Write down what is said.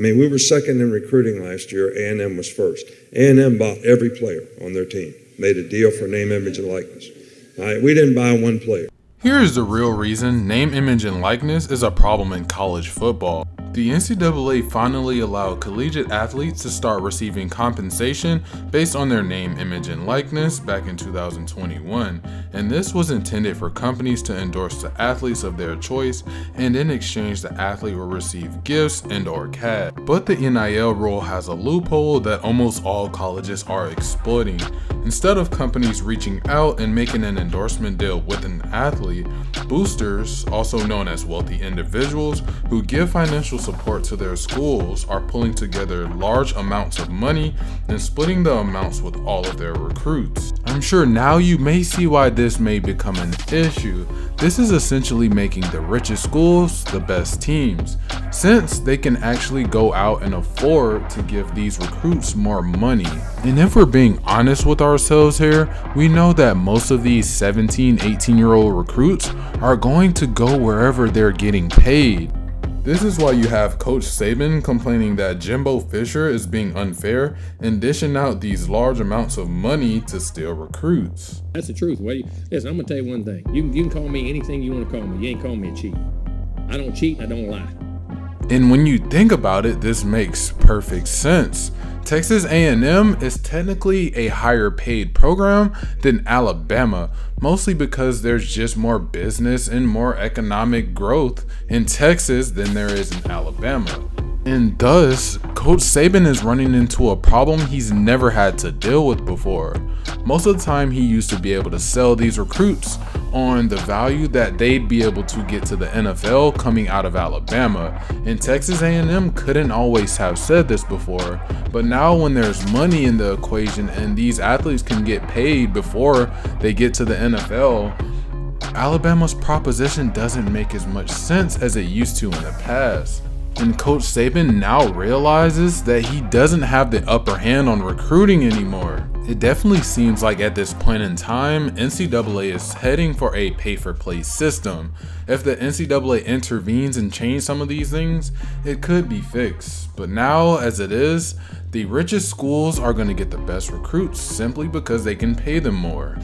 I mean, we were second in recruiting last year. A&M was first. A&M bought every player on their team, made a deal for name, image, and likeness. All right, we didn't buy one player. Here is the real reason name, image, and likeness is a problem in college football. The NCAA finally allowed collegiate athletes to start receiving compensation based on their name, image, and likeness back in 2021, and this was intended for companies to endorse the athletes of their choice, and in exchange the athlete will receive gifts and/or cash. But the NIL rule has a loophole that almost all colleges are exploiting. Instead of companies reaching out and making an endorsement deal with an athlete, boosters, also known as wealthy individuals who give financial support to their schools, are pulling together large amounts of money and splitting the amounts with all of their recruits. I'm sure now you may see why this may become an issue. This is essentially making the richest schools the best teams, since they can actually go out and afford to give these recruits more money. And if we're being honest with ourselves here, we know that most of these 17, 18-year-old recruits are going to go wherever they're getting paid. This is why you have Coach Saban complaining that Jimbo Fisher is being unfair and dishing out these large amounts of money to steal recruits. That's the truth. Listen, I'm going to tell you one thing. You can call me anything you want to call me. You ain't calling me a cheat. I don't cheat, I don't lie. And when you think about it, this makes perfect sense. Texas A&M is technically a higher paid program than Alabama, mostly because there's just more business and more economic growth in Texas than there is in Alabama. And thus, Coach Saban is running into a problem he's never had to deal with before. Most of the time he used to be able to sell these recruits on the value that they'd be able to get to the NFL coming out of Alabama, and Texas A&M couldn't always have said this before, but now when there's money in the equation and these athletes can get paid before they get to the NFL, Alabama's proposition doesn't make as much sense as it used to in the past. And Coach Saban now realizes that he doesn't have the upper hand on recruiting anymore. It definitely seems like at this point in time, NCAA is heading for a pay-for-play system. If the NCAA intervenes and changes some of these things, it could be fixed. But now, as it is, the richest schools are going to get the best recruits simply because they can pay them more.